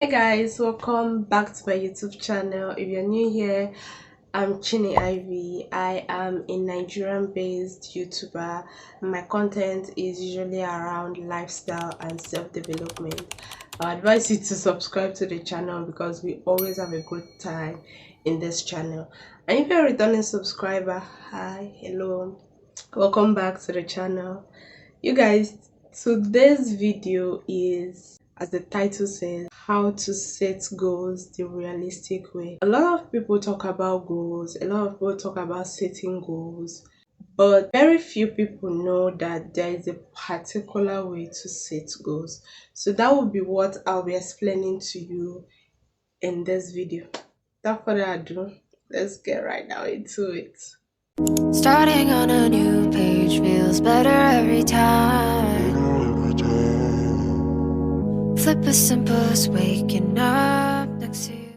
Hey guys, welcome back to my YouTube channel. If you're new here, I'm Chini Ivy. I am a Nigerian based YouTuber. My content is usually around lifestyle and self-development. I advise you to subscribe to the channel because we always have a good time in this channel. And if you're a returning subscriber, hi, hello, welcome back to the channel. You guys, today's video is, as the title says, how to set goals the realistic way. A lot of people talk about goals, a lot of people talk about setting goals, but very few people know that there is a particular way to set goals. So that will be what I'll be explaining to you in this video. Without further ado, let's get right now into it. Starting on a new page feels better every time. Flip as simple as waking up next to you.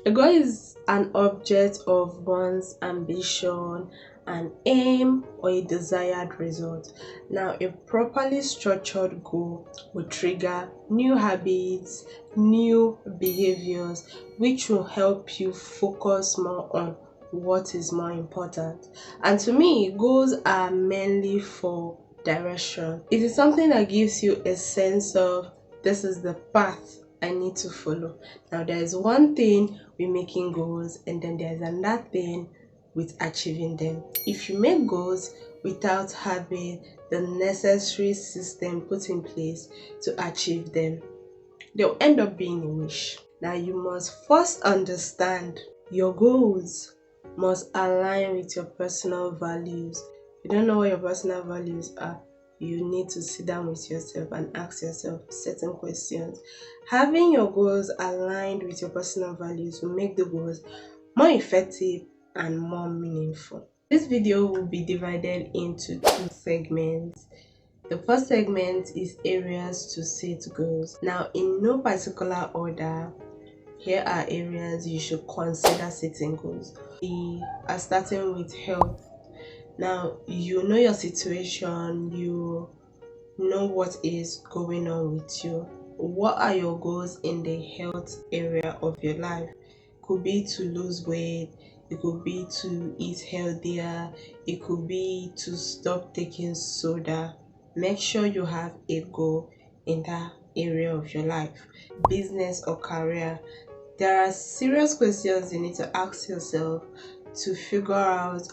A goal is an object of one's ambition, an aim, or a desired result. Now, a properly structured goal will trigger new habits, new behaviors, which will help you focus more on what is more important. And to me, goals are mainly for direction. It is something that gives you a sense of this is the path I need to follow. Now, there is one thing with making goals, and then there's another thing with achieving them. If you make goals without having the necessary system put in place to achieve them, they'll end up being a wish. Now, you must first understand your goals must align with your personal values. If you don't know what your personal values are, you need to sit down with yourself and ask yourself certain questions. Having your goals aligned with your personal values will make the goals more effective and more meaningful. This video will be divided into two segments. The first segment is areas to set goals. Now, in no particular order, here are areas you should consider setting goals. We are starting with health. Now, you know your situation, you know what is going on with you. What are your goals in the health area of your life? It could be to lose weight, it could be to eat healthier, it could be to stop taking soda. Make sure you have a goal in that area of your life. Business or career. There are serious questions you need to ask yourself to figure out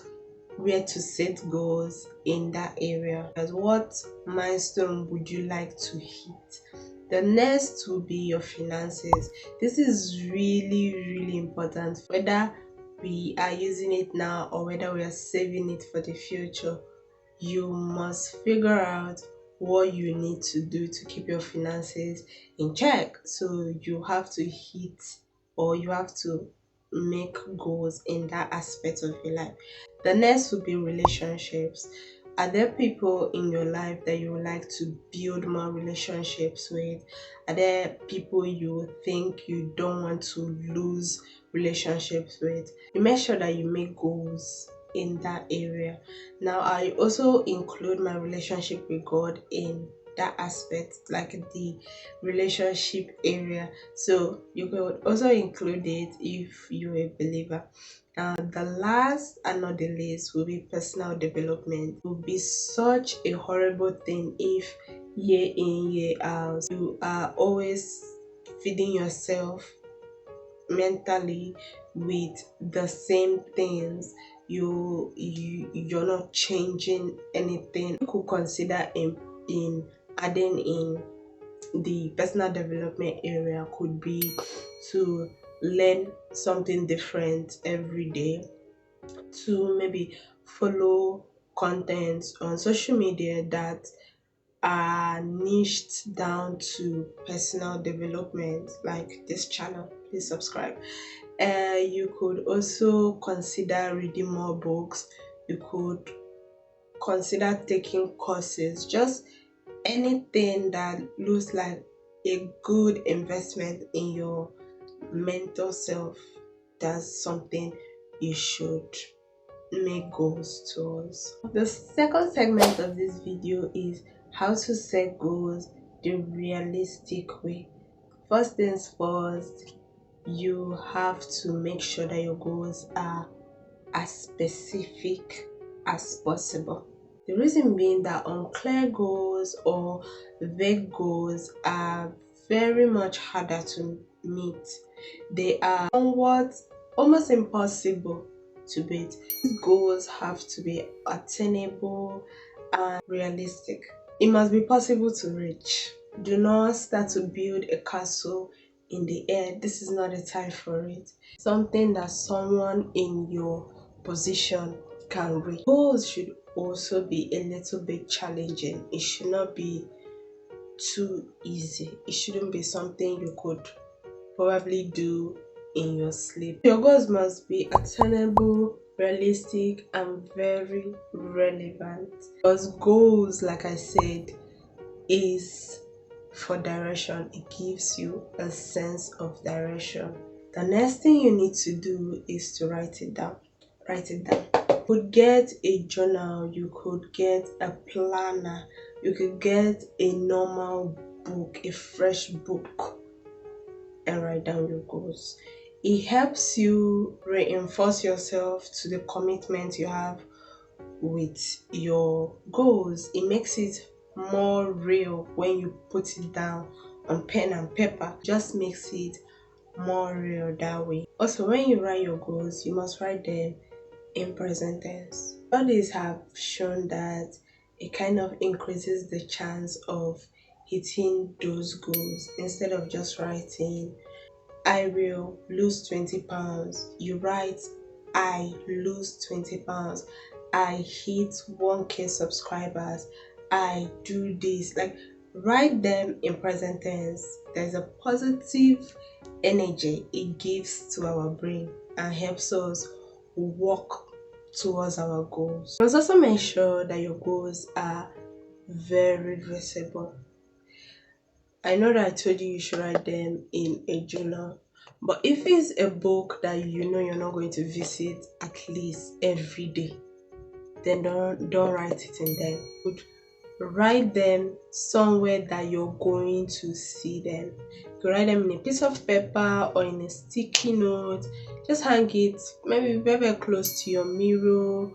where to set goals in that area. As what milestone would you like to hit? The next will be your finances. This is really important, whether we are using it now or whether we are saving it for the future. You must figure out what you need to do to keep your finances in check. So you have to hit, or you have to make goals in that aspect of your life. The next will be relationships. Are there people in your life that you would like to build more relationships with? Are there people you think you don't want to lose relationships with? You make sure that you make goals in that area. Now, I also include my relationship with God in that aspect, like the relationship area. So you could also include it if you're a believer. The last and not the least will be personal development. It would be such a horrible thing if year in, year out, you are always feeding yourself mentally with the same things. You're not changing anything. You could consider in adding in the personal development area could be to learn something different every day, to maybe follow content on social media that are niched down to personal development, like this channel. Please subscribe. You could also consider reading more books. You could consider taking courses, just anything that looks like a good investment in your mental self. That's something you should make goals towards. The second segment of this video is how to set goals the realistic way. First things first, you have to make sure that your goals are as specific as possible. The reason being that unclear goals or vague goals are very much harder to meet. They are somewhat almost impossible to beat. These goals have to be attainable and realistic. It must be possible to reach. Do not start to build a castle in the air. This is not the time for it. Something that someone in your position can reach. Goals should also be a little bit challenging. It should not be too easy. It shouldn't be something you could probably do in your sleep. Your goals must be attainable, realistic, and very relevant. Because goals, like I said, is for direction. It gives you a sense of direction. The next thing you need to do is to write it down. Write it down. You could get a journal, you could get a planner, you could get a normal book, a fresh book, and write down your goals. It helps you reinforce yourself to the commitment you have with your goals. It makes it more real when you put it down on pen and paper. Just makes it more real that way. Also, when you write your goals, you must write them in present tense. Studies have shown that it kind of increases the chance of hitting those goals. Instead of just writing I will lose 20 pounds, you write I lose 20 pounds, I hit 1k subscribers, I do this. Like, write them in present tense. There's a positive energy it gives to our brain and helps us walk towards our goals. You must also make sure that your goals are very visible. I know that I told you should write them in a journal, but if it's a book that you know you're not going to visit at least every day, then don't write it in there. Would write them somewhere that you're going to see them. You could write them in a piece of paper or in a sticky note. Just hang it maybe very close to your mirror,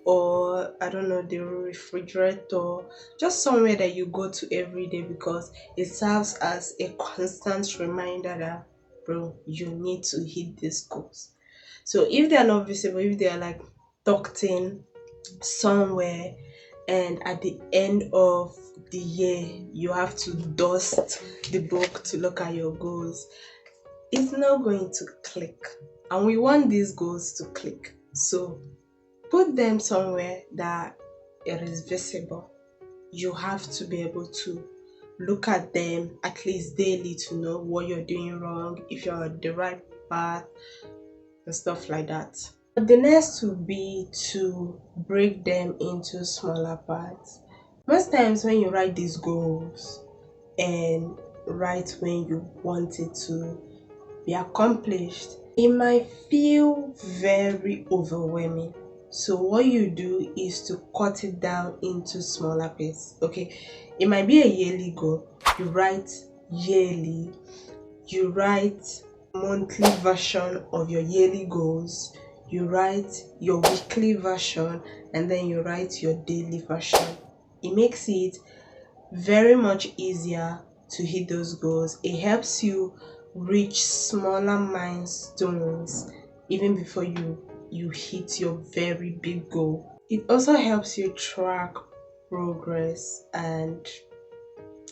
or I don't know, the refrigerator, just somewhere that you go to every day, because it serves as a constant reminder that, bro, you need to hit these goals. So if they are not visible, if they are like tucked in somewhere, and at the end of the year you have to dust the book to look at your goals, it's not going to click, and we want these goals to click. So put them somewhere that it is visible. You have to be able to look at them at least daily to know what you're doing wrong, if you're on the right path, and stuff like that. The next would be to break them into smaller parts. Most times when you write these goals and write when you want it to be accomplished, it might feel very overwhelming. So what you do is to cut it down into smaller bits. Okay, it might be a yearly goal. You write yearly, you write monthly version of your yearly goals, you write your weekly version, and then you write your daily version. It makes it very much easier to hit those goals. It helps you reach smaller milestones even before you hit your very big goal. It also helps you track progress, and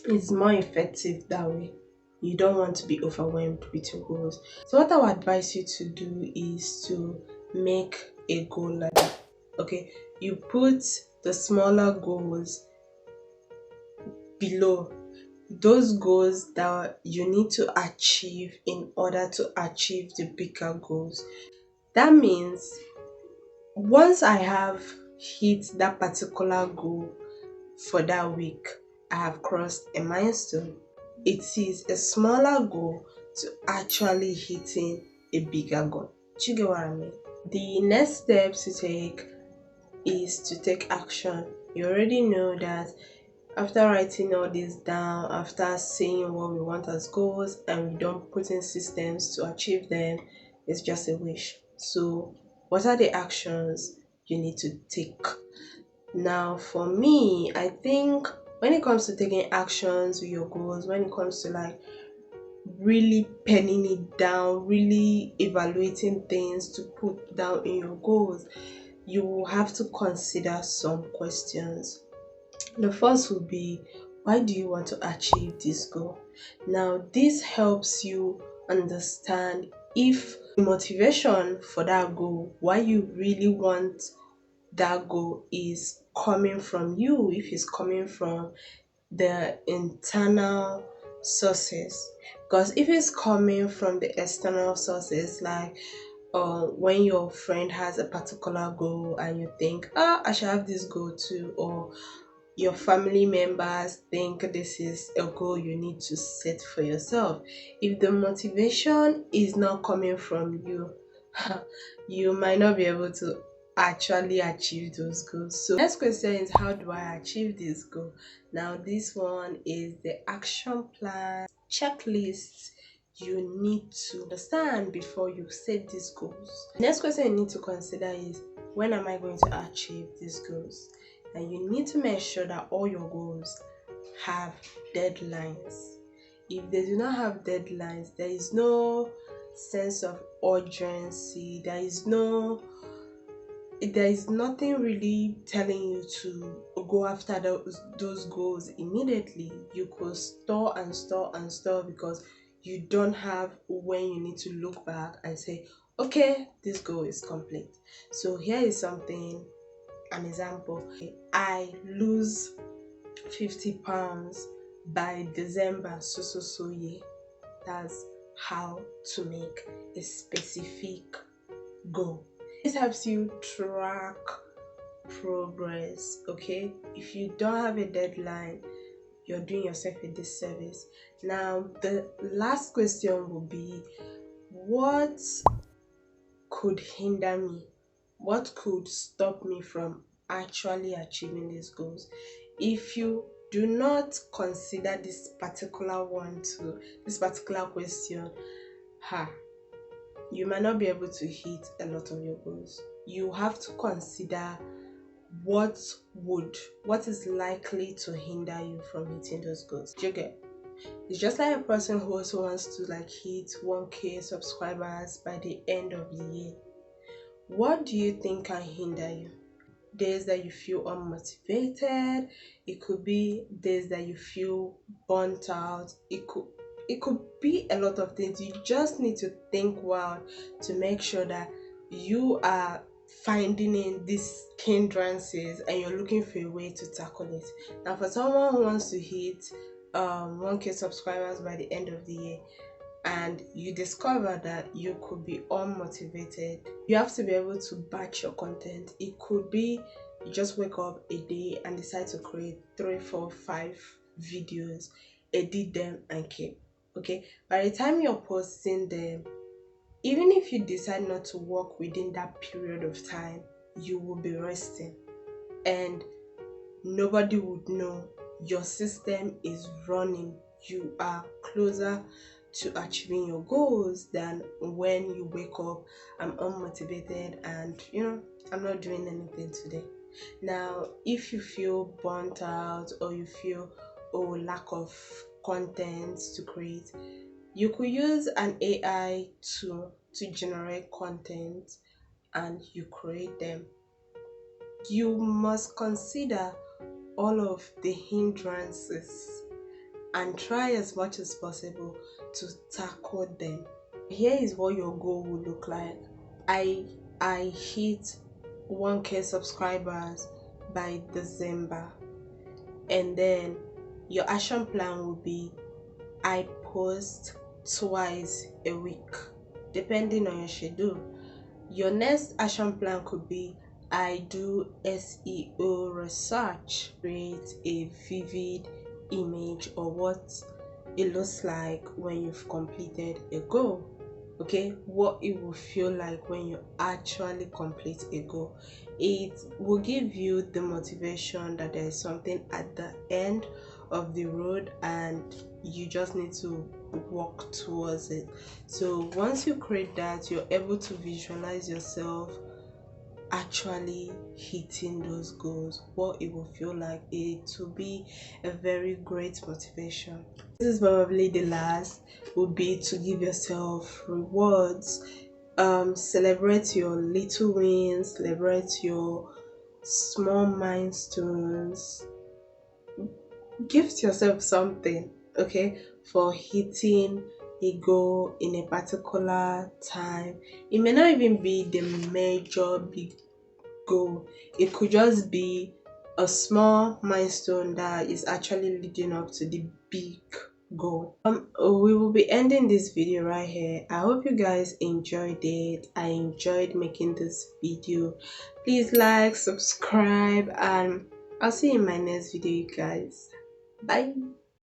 it's more effective that way. You don't want to be overwhelmed with your goals. So what I would advise you to do is to make a goal ladder. Okay, you put the smaller goals below those goals that you need to achieve in order to achieve the bigger goals. That means once I have hit that particular goal for that week, I have crossed a milestone. It is a smaller goal to actually hitting a bigger goal. Do you get what I mean? The next steps to take is to take action. You already know that After writing all this down, after saying what we want as goals, and we don't put in systems to achieve them, it's just a wish. So, what are the actions you need to take? Now, for me, I think when it comes to taking actions with your goals, when it comes to like really penning it down, really evaluating things to put down in your goals, you will have to consider some questions. The first will be, why do you want to achieve this goal? Now, this helps you understand if the motivation for that goal, why you really want that goal, is coming from you, if it's coming from the internal sources. Because if it's coming from the external sources, like when your friend has a particular goal and you think, I should have this goal too, or your family members think this is a goal you need to set for yourself. If the motivation is not coming from you, you might not be able to actually achieve those goals. So next question is, how do I achieve this goal? Now this one is the action plan checklist you need to understand before you set these goals. Next question you need to consider is, when am I going to achieve these goals? And you need to make sure that all your goals have deadlines. If they do not have deadlines, there is no sense of urgency. There is nothing really telling you to go after those goals immediately. You could store and store and store because you don't have when you need to look back and say, okay, this goal is complete. So here is an example. I lose 50 pounds by December so year. That's how to make a specific goal. This helps you track progress. Okay, if you don't have a deadline, you're doing yourself a disservice. Now the last question will be, what could hinder me? What could stop me from actually achieving these goals? If you do not consider this particular question, you might not be able to hit a lot of your goals. You have to consider what is likely to hinder you from hitting those goals. Do you get? It's just like a person who also wants to like hit 1k subscribers by the end of the year. What do you think can hinder you? Days that you feel unmotivated. It could be days that you feel burnt out. It could be a lot of things. You just need to think well to make sure that you are finding in these hindrances and you're looking for a way to tackle it. Now, for someone who wants to hit 1k subscribers by the end of the year, and you discover that you could be unmotivated, you have to be able to batch your content. It could be you just wake up a day and decide to create 3, 4, 5 videos, edit them and keep. Okay, by the time you're posting them, even if you decide not to work within that period of time, you will be resting and nobody would know your system is running. You are closer to achieving your goals than when you wake up, I'm unmotivated and I'm not doing anything today. Now, if you feel burnt out or you feel lack of content to create, you could use an AI tool to generate content and you create them. You must consider all of the hindrances and try as much as possible to tackle them. Here is what your goal will look like. I hit 1k subscribers by December, and then your action plan will be, I post twice a week depending on your schedule. Your next action plan could be, I do SEO research, create a vivid image or what it looks like when you've completed a goal. okay, what it will feel like when you actually complete a goal. It will give you the motivation that there is something at the end of the road and you just need to walk towards it. So once you create that, you're able to visualize yourself actually hitting those goals, what it will feel like. It will be a very great motivation. This is probably the last, would be to give yourself rewards. Celebrate your little wins, celebrate your small milestones, gift yourself something, okay, for hitting a goal in a particular time. It may not even be the major big goal. It could just be a small milestone that is actually leading up to the big goal. We will be ending this video right here. I hope you guys enjoyed it. I enjoyed making this video. Please like, subscribe, and I'll see you in my next video, you guys. Bye.